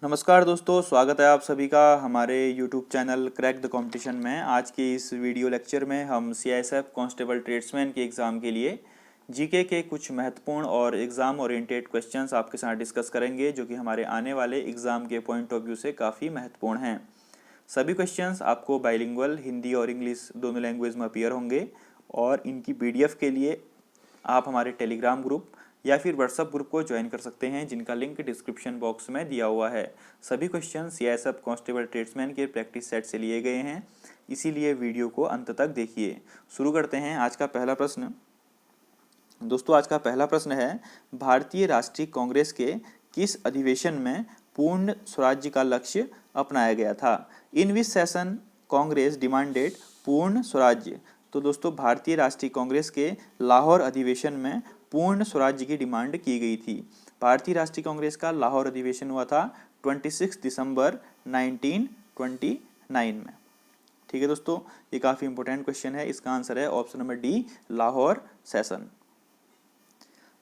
नमस्कार दोस्तों, स्वागत है आप सभी का हमारे YouTube channel crack the competition में। आज के इस वीडियो लेक्चर में हम CISF कांस्टेबल ट्रेड्समैन के एग्ज़ाम के लिए जीके के कुछ महत्वपूर्ण और एग्ज़ाम ओरिएंटेड क्वेश्चंस आपके साथ डिस्कस करेंगे, जो कि हमारे आने वाले एग्ज़ाम के पॉइंट ऑफ व्यू से काफ़ी महत्वपूर्ण हैं। सभी क्वेश्चंस आपको बाइलिंगुअल हिंदी और इंग्लिश दोनों लैंग्वेज में अपीयर होंगे और इनकी PDF के लिए आप हमारे टेलीग्राम ग्रुप या फिर व्हाट्सएप ग्रुप को ज्वाइन कर सकते हैं, जिनका लिंक डिस्क्रिप्शन बॉक्स में दिया हुआ है। सभी क्वेश्चन CISF कांस्टेबल ट्रेड्समैन के प्रैक्टिस सेट से लिए गए हैं, इसीलिए वीडियो को अंत तक देखिए। शुरू करते हैं आज का पहला प्रश्न। दोस्तों, आज का पहला प्रश्न है, भारतीय राष्ट्रीय कांग्रेस के किस अधिवेशन में पूर्ण स्वराज्य का लक्ष्य अपनाया गया था? इन विच सेशन कांग्रेस डिमांडेड पूर्ण स्वराज्य? तो दोस्तों, भारतीय राष्ट्रीय कांग्रेस के लाहौर अधिवेशन में पूर्ण स्वराज्य की डिमांड की गई थी। भारतीय राष्ट्रीय कांग्रेस का लाहौर अधिवेशन हुआ था 26 दिसंबर 1929 में। ठीक है दोस्तों, ये काफ़ी इंपॉर्टेंट क्वेश्चन है। इसका आंसर है option number D, Lahore session.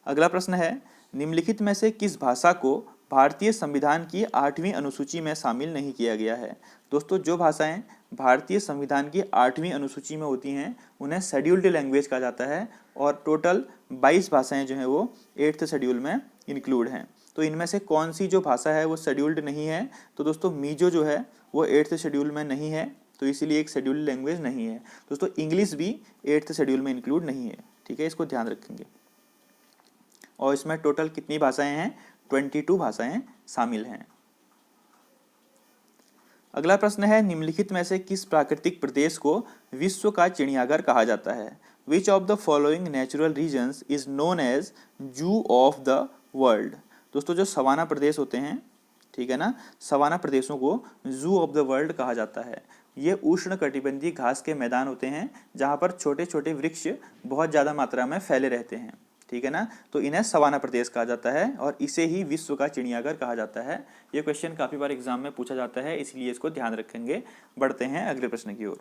अगला प्रश्न है, निम्नलिखित में से किस भाषा को भारतीय संविधान की 8वीं अनुसूची में शामिल नहीं किया गया है? दोस्तों, जो भाषाएं भारतीय संविधान की 8वीं अनुसूची में होती हैं उन्हें शेड्यूल्ड लैंग्वेज कहा जाता है और टोटल 22 भाषाएं जो हैं वो 8th शेड्यूल में इंक्लूड हैं। तो इनमें से कौन सी जो भाषा है वो शेड्यूल्ड नहीं है? तो दोस्तों, मीजो जो है वो 8th शेड्यूल में नहीं है, तो इसीलिए एक शेड्यूल्ड लैंग्वेज नहीं है। दोस्तों, इंग्लिश भी 8th शेड्यूल में इंक्लूड नहीं है। ठीक है, इसको ध्यान रखेंगे। और इसमें टोटल कितनी भाषाएं हैं? 22 भाषाएं शामिल हैं। अगला प्रश्न है, निम्नलिखित में से किस प्राकृतिक प्रदेश को विश्व का चिड़ियाघर कहा जाता है? Which of the following natural regions is known as zoo of the world? दोस्तों, जो सवाना प्रदेश होते हैं, ठीक है ना, सवाना प्रदेशों को जू ऑफ द वर्ल्ड कहा जाता है। ये उष्ण कटिबंधीय घास के मैदान होते हैं जहाँ पर छोटे छोटे वृक्ष बहुत ज़्यादा मात्रा में फैले रहते हैं। ठीक है ना, तो इन्हें सवाना प्रदेश कहा जाता है और इसे ही विश्व का चिड़ियाघर कहा जाता है। ये क्वेश्चन काफ़ी बार एग्जाम में पूछा जाता है, इसलिए इसको ध्यान रखेंगे। बढ़ते हैं अगले प्रश्न की ओर।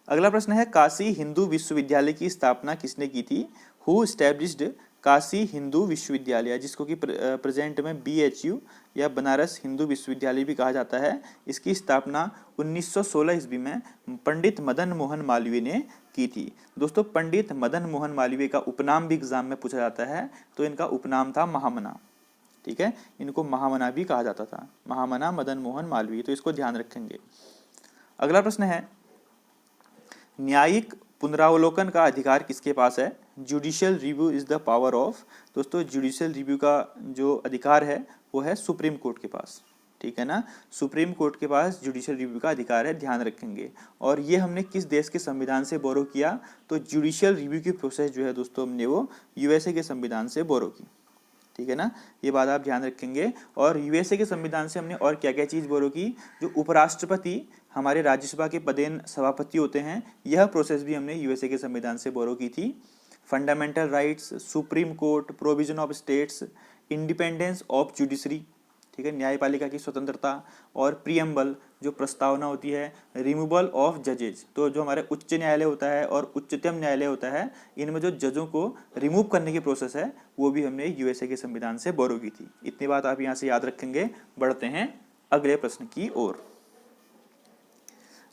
अगला प्रश्न है, काशी हिंदू विश्वविद्यालय की स्थापना किसने की थी? हु एस्टैब्लिश्ड काशी हिंदू विश्वविद्यालय, जिसको कि प्रेजेंट में BHU या बनारस हिंदू विश्वविद्यालय भी कहा जाता है। इसकी स्थापना 1916 ईस्वी में पंडित मदन मोहन मालवीय ने की थी। दोस्तों, पंडित मदन मोहन मालवीय का उपनाम भी एग्जाम में पूछा जाता है, तो इनका उपनाम था महामना। ठीक है, इनको महामना भी कहा जाता था, महामना मदन मोहन मालवीय, तो इसको ध्यान रखेंगे। अगला प्रश्न है, न्यायिक पुनरावलोकन का अधिकार किसके पास है? Judicial review is the power of? दोस्तों, जुडिशियल रिव्यू का जो अधिकार है वो है सुप्रीम कोर्ट के पास। ठीक है ना, सुप्रीम कोर्ट के पास जुडिशियल रिव्यू का अधिकार है, ध्यान रखेंगे। और ये हमने किस देश के संविधान से बोरो किया? तो जुडिशियल रिव्यू की प्रोसेस जो है दोस्तों, हमने वो USA के संविधान से बोरो की। ठीक है ना, ये बात आप ध्यान रखेंगे। और USA के संविधान से हमने और क्या क्या चीज़ बोरो की? जो उपराष्ट्रपति हमारे राज्यसभा के पदेन सभापति होते हैं, यह प्रोसेस भी हमने USA के संविधान से बोरो की थी। Fundamental rights, supreme court, provision of states, independence of judiciary, ठीक है, न्यायपालिका की स्वतंत्रता, और प्रियम्बल जो प्रस्तावना होती है, रिमूवल ऑफ जजेज, तो जो हमारे उच्च न्यायालय होता है और उच्चतम न्यायालय होता है, इनमें जो जजों को रिमूव करने की प्रोसेस है वो भी हमने USA के संविधान से बोरो की थी। इतनी बात आप यहाँ से याद रखेंगे। बढ़ते हैं अगले प्रश्न की ओर।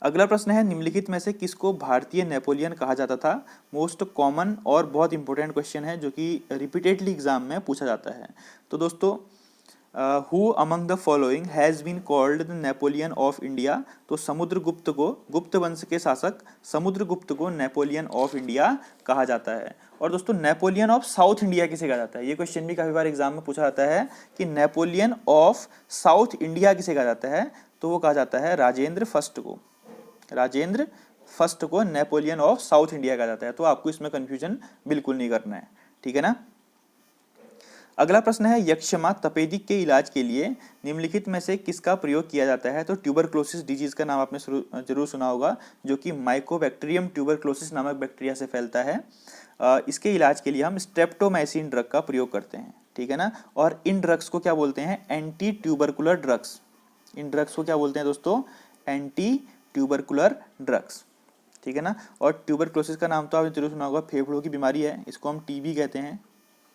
अगला प्रश्न है, निम्नलिखित में से किसको भारतीय नेपोलियन कहा जाता था? मोस्ट कॉमन और बहुत इंपॉर्टेंट क्वेश्चन है, जो कि रिपीटेडली एग्जाम में पूछा जाता है। तो दोस्तों, who among the following has been called the Napoleon of India? तो समुद्रगुप्त को, गुप्त वंश के शासक समुद्रगुप्त को नेपोलियन ऑफ इंडिया कहा जाता है। और दोस्तों, नेपोलियन ऑफ साउथ इंडिया किसे कहा जाता है? ये क्वेश्चन भी काफ़ी बार एग्जाम में पूछा जाता है कि नेपोलियन ऑफ साउथ इंडिया किसे कहा जाता है? तो वो कहा जाता है राजेंद्र फर्स्ट को। राजेंद्र फर्स्ट को नेपोलियन ऑफ साउथ इंडिया कहा जाता है। तो आपको इसमें कंफ्यूजन बिल्कुल नहीं करना है। ठीक है ना। अगला प्रश्न है, यक्षमा तपेदिक के इलाज के लिए निम्नलिखित में से किसका प्रयोग किया जाता है? तो ट्यूबरक्लोसिस डिजीज का नाम आपने जरूर सुना होगा, जो कि माइकोबैक्टीरियम ट्यूबरक्लोसिस नामक बैक्टीरिया से फैलता है। इसके इलाज के लिए हम स्ट्रेप्टोमाइसिन ड्रग का प्रयोग करते हैं। ठीक है ना। और इन ड्रग्स को क्या बोलते हैं? Anti tubercular drugs. इन ड्रग्स को क्या बोलते हैं दोस्तों? Anti tubercular drugs. ठीक है ना। और ट्यूबरक्लोसिस का नाम तो आपने जरूर सुना होगा, फेफड़ों की बीमारी है, इसको हम TB कहते हैं।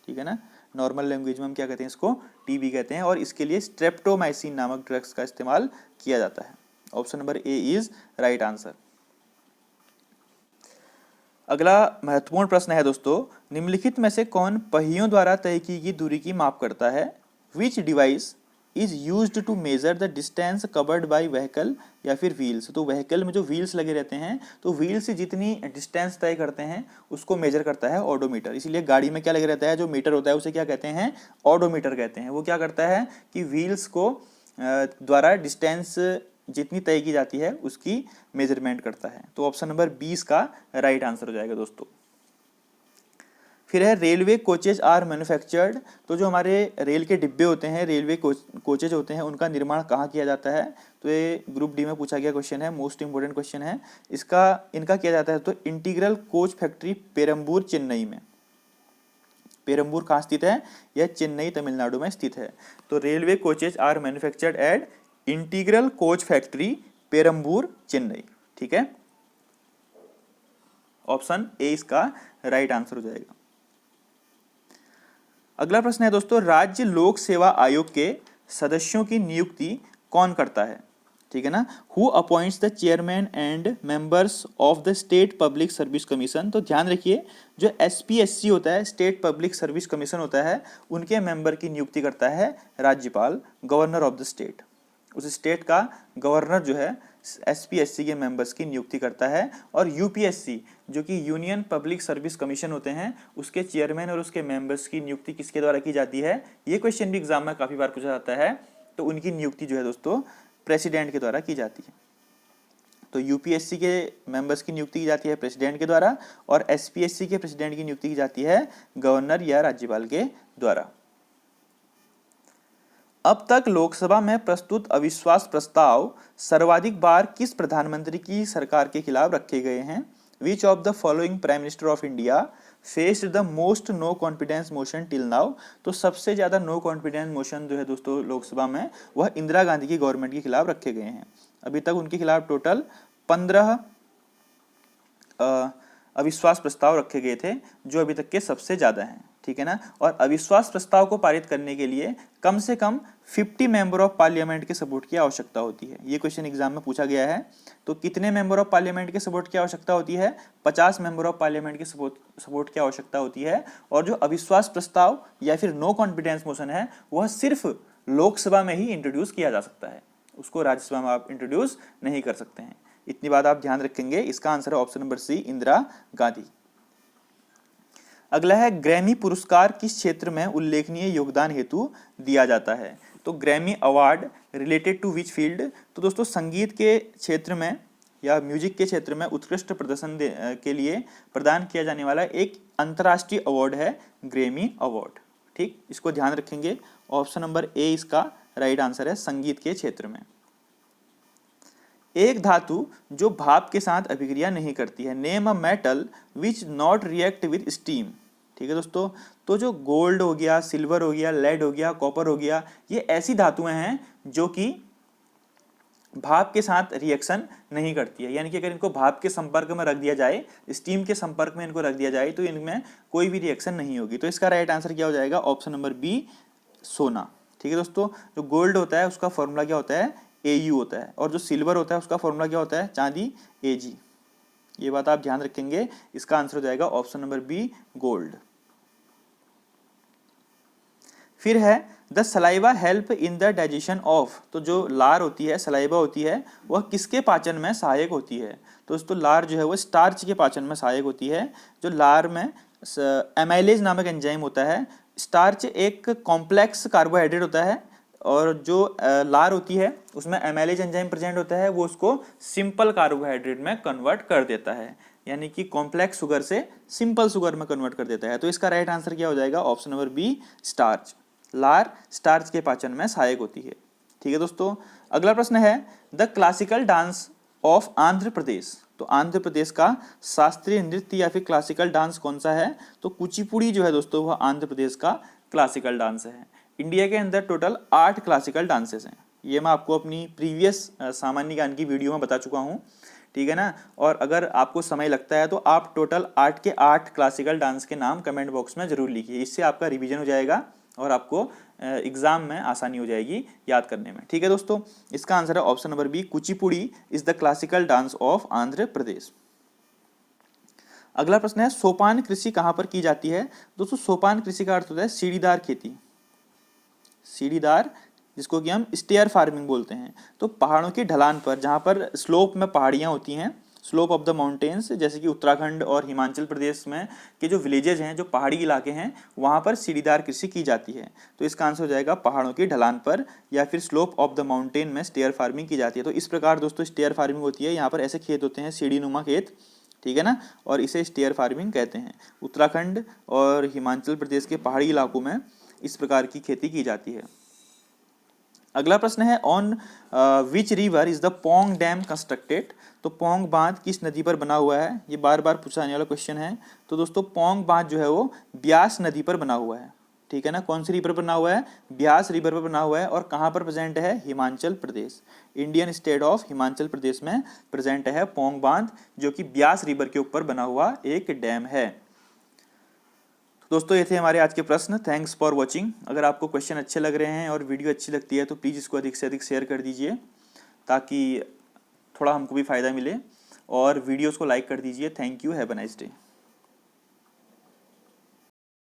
ठीक है ना। नॉर्मल लैंग्वेज में हम क्या कहते हैं, इसको टीबी कहते हैं, और इसके लिए स्ट्रेप्टोमाइसिन नामक ड्रग्स का इस्तेमाल किया जाता है। Option number A is right answer. अगला महत्वपूर्ण प्रश्न है दोस्तों, निम्नलिखित में से कौन पहियों द्वारा तय की गई दूरी की माप करता है? Which device is used to measure the distance covered by vehicle या फिर व्हील्स। तो व्हीकल में जो व्हील्स लगे रहते हैं, तो व्हील से जितनी डिस्टेंस तय करते हैं उसको मेजर करता है ऑडोमीटर। इसीलिए गाड़ी में क्या लगे रहता है, जो मीटर होता है उसे क्या कहते हैं, ऑडोमीटर कहते हैं। वो क्या करता है कि व्हील्स को द्वारा डिस्टेंस जितनी तय की जाती है उसकी मेजरमेंट करता है। तो ऑप्शन नंबर 20 का राइट आंसर हो जाएगा दोस्तों। फिर है रेलवे कोचेज आर मैन्युफैक्चर्ड। तो जो हमारे रेल के डिब्बे होते हैं, रेलवे कोचेज होते हैं, उनका निर्माण कहाँ किया जाता है? तो ये ग्रुप डी में पूछा गया क्वेश्चन है, मोस्ट इंपोर्टेंट क्वेश्चन है। इनका किया जाता है तो integral coach factory Perambur Chennai में। पेरम्बूर कहाँ स्थित है? यह चेन्नई तमिलनाडु में स्थित है। तो railway coaches are manufactured at integral coach factory Perambur Chennai. ठीक है, ऑप्शन ए इसका राइट आंसर हो जाएगा। अगला प्रश्न है दोस्तों, राज्य लोक सेवा आयोग के सदस्यों की नियुक्ति कौन करता है? ठीक है ना। Who appoints the chairman and members of the state public service commission. तो ध्यान रखिए, जो SPSC होता है, स्टेट पब्लिक सर्विस कमीशन होता है, उनके मेंबर की नियुक्ति करता है राज्यपाल, गवर्नर ऑफ द स्टेट। उस स्टेट का गवर्नर जो है SPSC के मेंबर्स की नियुक्ति करता है। और UPSC जो कि यूनियन पब्लिक सर्विस कमीशन होते हैं, उसके चेयरमैन और उसके मेंबर्स की नियुक्ति किसके द्वारा की जाती है? ये क्वेश्चन भी एग्जाम में काफी बार पूछा जाता है। तो उनकी नियुक्ति जो है दोस्तों प्रेसिडेंट के द्वारा की जाती है। तो UPSC के मेंबर्स की नियुक्ति की जाती है प्रेसिडेंट के द्वारा, और SPSC के प्रेसिडेंट की नियुक्ति की जाती है गवर्नर या राज्यपाल के द्वारा। अब तक लोकसभा में प्रस्तुत अविश्वास प्रस्ताव सर्वाधिक बार किस प्रधानमंत्री की सरकार के खिलाफ रखे गए हैं? Which of the following prime minister of India faced the most no confidence motion till now. तो सबसे ज्यादा नो कॉन्फिडेंस मोशन जो है दोस्तों लोकसभा में, वह इंदिरा गांधी की गवर्नमेंट के खिलाफ रखे गए हैं। अभी तक उनके खिलाफ टोटल 15 अविश्वास प्रस्ताव रखे गए थे, जो अभी तक के सबसे ज्यादा हैं। ठीक है ना। और अविश्वास प्रस्ताव को पारित करने के लिए कम से कम 50 मेंबर ऑफ पार्लियामेंट के सपोर्ट की आवश्यकता होती है। ये क्वेश्चन एग्जाम में पूछा गया है। तो कितने मेंबर ऑफ पार्लियामेंट के सपोर्ट की आवश्यकता होती है? 50 मेंबर ऑफ पार्लियामेंट के सपोर्ट की आवश्यकता होती है। और जो अविश्वास प्रस्ताव या फिर नो कॉन्फिडेंस मोशन है, वह सिर्फ लोकसभा में ही इंट्रोड्यूस किया जा सकता है, उसको राज्यसभा में आप इंट्रोड्यूस नहीं कर सकते हैं। इतनी बात आप ध्यान रखेंगे। इसका आंसर है option number C, Indira Gandhi. अगला है, ग्रैमी पुरस्कार किस क्षेत्र में उल्लेखनीय योगदान हेतु दिया जाता है? तो Grammy award related to which field? तो दोस्तों संगीत के क्षेत्र में या म्यूजिक के क्षेत्र में उत्कृष्ट प्रदर्शन के लिए प्रदान किया जाने वाला एक अंतर्राष्ट्रीय अवार्ड है ग्रैमी अवार्ड। ठीक, इसको ध्यान रखेंगे। ऑप्शन नंबर ए इसका राइट आंसर है, संगीत के क्षेत्र में। एक धातु जो भाप के साथ अभिक्रिया नहीं करती है। Name a metal which not react with steam. ठीक है दोस्तों, तो जो गोल्ड हो गया, सिल्वर हो गया, लेड हो गया, कॉपर हो गया, ये ऐसी धातुएं हैं जो कि भाप के साथ रिएक्शन नहीं करती है। यानी कि अगर इनको भाप के संपर्क में रख दिया जाए, स्टीम के संपर्क में इनको रख दिया जाए, तो इनमें कोई भी रिएक्शन नहीं होगी। तो इसका राइट आंसर क्या हो जाएगा? ऑप्शन नंबर बी, सोना। ठीक है दोस्तों, जो गोल्ड होता है उसका फॉर्मूला क्या होता है? AU होता है। और जो सिल्वर होता है उसका फॉर्मूला क्या होता है? चांदी, AG। ये बात आप ध्यान रखेंगे। इसका आंसर हो जाएगा ऑप्शन नंबर बी, गोल्ड। फिर है, the saliva help in the digestion of. तो जो लार होती है, सलाइवा होती है, वह किसके पाचन में सहायक होती है? तो दोस्तों लार जो है वो स्टार्च के पाचन में सहायक होती है। जो लार में एमाइलेज नामक एंजाइम होता है। स्टार्च एक कॉम्प्लेक्स कार्बोहाइड्रेट होता है, और जो लार होती है उसमें एमाइलेज एंजाइम प्रेजेंट होता है, वो उसको सिंपल कार्बोहाइड्रेट में कन्वर्ट कर देता है। यानी कि कॉम्प्लेक्स शुगर से सिंपल शुगर में कन्वर्ट कर देता है। तो इसका राइट आंसर क्या हो जाएगा? Option number B, starch. लार स्टार्च के पाचन में सहायक होती है। ठीक है दोस्तों, अगला प्रश्न है, the classical dance of Andhra Pradesh. तो आंध्र प्रदेश का शास्त्रीय नृत्य या फिर क्लासिकल डांस कौन सा है? तो कुचिपुड़ी जो है दोस्तों, वह आंध्र प्रदेश का क्लासिकल डांस है। इंडिया के अंदर टोटल 8 क्लासिकल डांसेस हैं। ये मैं आपको अपनी प्रीवियस सामान्य ज्ञान की वीडियो में बता चुका हूँ। ठीक है ना। और अगर आपको समय लगता है तो आप टोटल 8 के 8 क्लासिकल डांस के नाम कमेंट बॉक्स में जरूर लिखिए, इससे आपका रिवीजन हो जाएगा और आपको एग्जाम में आसानी हो जाएगी याद करने में। ठीक है दोस्तों, इसका आंसर है option number B, Kuchipudi is the classical dance of Andhra Pradesh. अगला प्रश्न है सोपान कृषि कहाँ पर की जाती है। दोस्तों सोपान कृषि का अर्थ होता है सीढ़ीदार खेती, सीढ़ीदार, जिसको कि हम स्टेयर फार्मिंग बोलते हैं। तो पहाड़ों की ढलान पर, जहाँ पर स्लोप में पहाड़ियाँ होती हैं, स्लोप ऑफ द माउंटेन्स, जैसे कि उत्तराखंड और हिमाचल प्रदेश में के जो विलेजेज हैं, जो पहाड़ी इलाके हैं, वहाँ पर सीढ़ीदार कृषि की जाती है। तो इसका आंसर हो जाएगा पहाड़ों की ढलान पर या फिर स्लोप ऑफ द माउंटेन में स्टेयर फार्मिंग की जाती है। तो इस प्रकार दोस्तों स्टेयर फार्मिंग होती है, यहाँ पर ऐसे खेत होते हैं सीढ़ी नुमा खेत, ठीक है ना, और इसे स्टेयर फार्मिंग कहते हैं। उत्तराखंड और हिमाचल प्रदेश के पहाड़ी इलाकों में इस प्रकार की खेती की जाती है। अगला प्रश्न है on which river is the Pong dam constructed. तो पोंग बांध किस नदी पर बना हुआ है, ये बार बार पूछा जाने वाला क्वेश्चन है। तो दोस्तों पोंग बांध जो है वो ब्यास नदी पर बना हुआ है, ठीक है ना। कौन सी रिवर पर बना हुआ है, ब्यास रिवर पर बना हुआ है। और कहाँ पर प्रेजेंट है, Himachal Pradesh, Indian state of Himachal Pradesh में प्रेजेंट है पोंग बांध, जो कि ब्यास रिवर के ऊपर बना हुआ एक डैम है। दोस्तों ये थे हमारे आज के प्रश्न। Thanks for watching. अगर आपको क्वेश्चन अच्छे लग रहे हैं और वीडियो अच्छी लगती है तो प्लीज़ इसको अधिक से अधिक शेयर कर दीजिए, ताकि थोड़ा हमको भी फ़ायदा मिले, और वीडियोस को लाइक कर दीजिए। Thank you, have a nice day.